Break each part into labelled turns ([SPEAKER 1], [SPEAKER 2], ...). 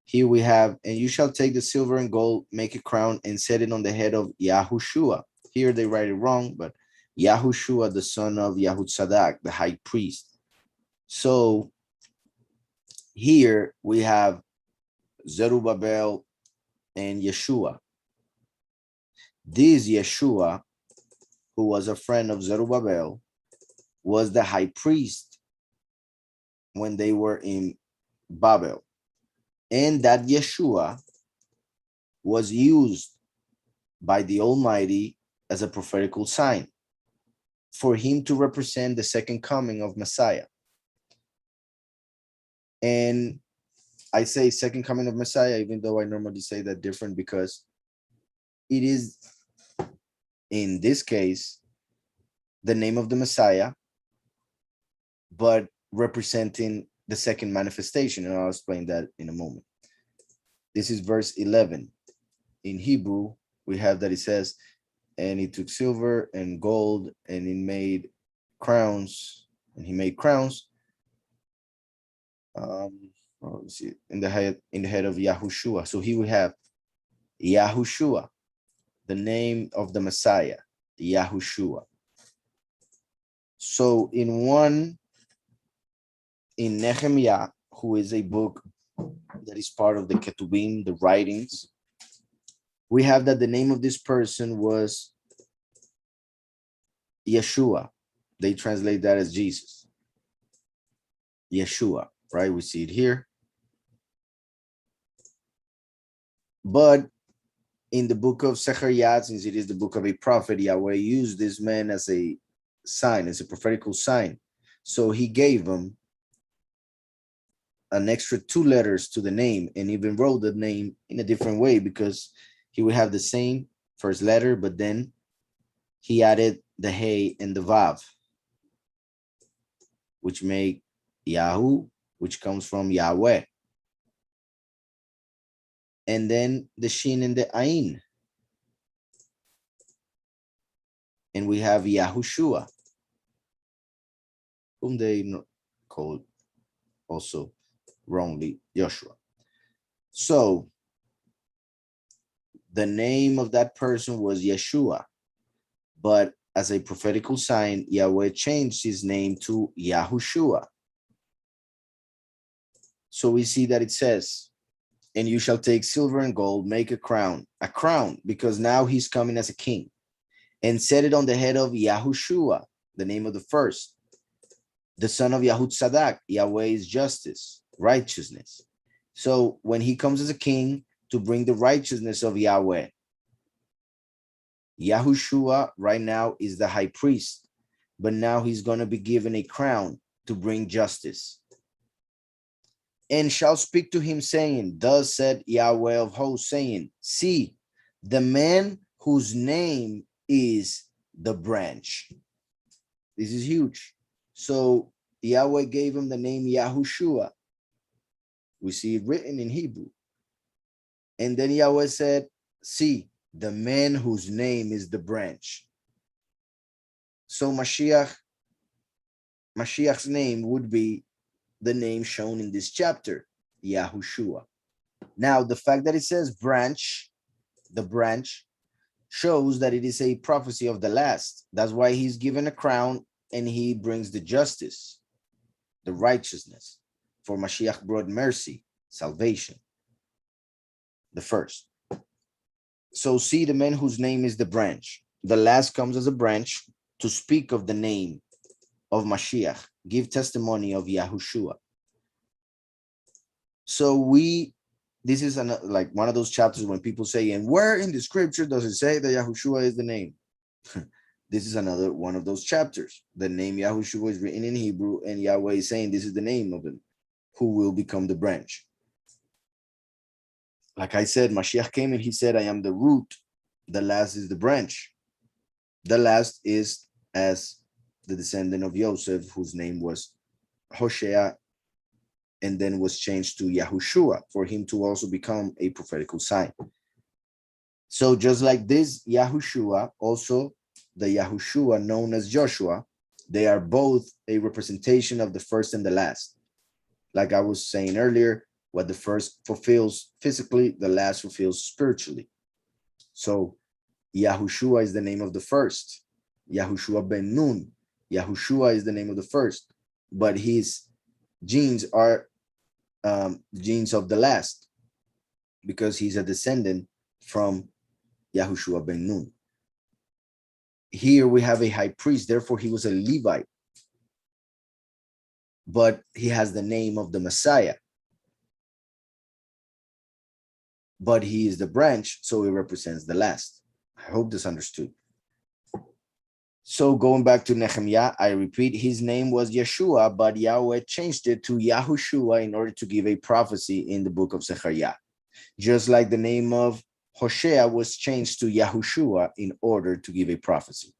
[SPEAKER 1] Here we have, and you shall take the silver and gold, make a crown, and set it on the head of Yahushua. Here they write it wrong, but Yahushua, the son of Yahutzadak, the high priest. So here we have Zerubbabel and Yeshua. This Yeshua, who was a friend of Zerubbabel, was the high priest when they were in Babel. And that Yeshua was used by the Almighty as a prophetical sign for him to represent the second coming of Messiah. And I say second coming of Messiah, even though I normally say that different, because it is, in this case, the name of the Messiah, but representing the second manifestation. And I'll explain that in a moment. This is verse 11. In Hebrew, we have that it says, and he took silver and gold, and he made crowns, and he made crowns. Let's see, in the head of Yahushua. So here we have Yahushua, the name of the Messiah, Yahushua. So in Nehemiah, who is a book that is part of the Ketubim, the writings, we have that the name of this person was Yeshua. They translate that as Jesus. Yeshua, right? We see it here. But in the book of ZeharYah, since it is the book of a prophet, Yahweh used this man as a sign, as a prophetical sign. So he gave him an extra 2 letters to the name, and even wrote the name in a different way, because he would have the same first letter, but then he added the hey and the vav, which make Yahu, which comes from Yahweh. And then the shin and the ain. And we have Yahushua, whom they called also wrongly Joshua. So the name of that person was Yeshua, but as a prophetical sign, Yahweh changed his name to Yahushua. So we see that it says, and you shall take silver and gold, make a crown, because now he's coming as a king, and set it on the head of Yahushua, the name of the first, the son of Yahutzadak. Yahweh is justice, righteousness. So when he comes as a king to bring the righteousness of Yahweh, Yahushua right now is the high priest, but now he's going to be given a crown to bring justice. And shall speak to him, saying, thus said Yahweh of hosts, saying, see, the man whose name is the branch. This is huge. So Yahweh gave him the name Yahushua. We see it written in Hebrew. And then Yahweh said, see, the man whose name is the branch. So Mashiach's name would be the name shown in this chapter, Yahushua. Now, the fact that it says branch, the branch, shows that it is a prophecy of the last. That's why he's given a crown and he brings the justice, the righteousness. For Mashiach brought mercy, salvation, the first. So see the man whose name is the branch. The last comes as a branch to speak of the name of Mashiach, give testimony of Yahushua. So this is like one of those chapters when people say, and where in the scripture does it say that Yahushua is the name? This is another one of those chapters. The name Yahushua is written in Hebrew, and Yahweh is saying this is the name of him who will become the branch. Like I said, Mashiach came and he said, I am the root. The last is the branch. The last is as the descendant of Joseph, whose name was Hoshea, and then was changed to Yahushua for him to also become a prophetical sign. So just like this Yahushua, also the Yahushua known as Joshua, they are both a representation of the first and the last. Like I was saying earlier, What the first fulfills physically, the last fulfills spiritually. So Yahushua is the name of the first. Yahushua ben Nun. Yahushua is the name of the first, but his genes are genes of the last, because he's a descendant from Yahushua ben Nun. Here we have a high priest, therefore he was a Levite, but he has the name of the Messiah. But he is the branch, so he represents the last. I hope this understood. So going back to Nehemiah, I repeat, his name was Yeshua, but Yahweh changed it to Yahushua in order to give a prophecy in the book of ZeharYah. Just like the name of Hoshea was changed to Yahushua in order to give a prophecy.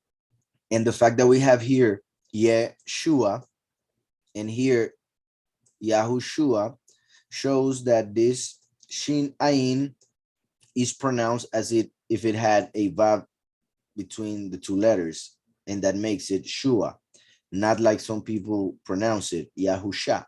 [SPEAKER 1] And the fact that we have here Yeshua and here Yahushua shows that this Shin Ayin is pronounced as if it had a vav between the two letters, and that makes it Shua, not like some people pronounce it, Yahusha.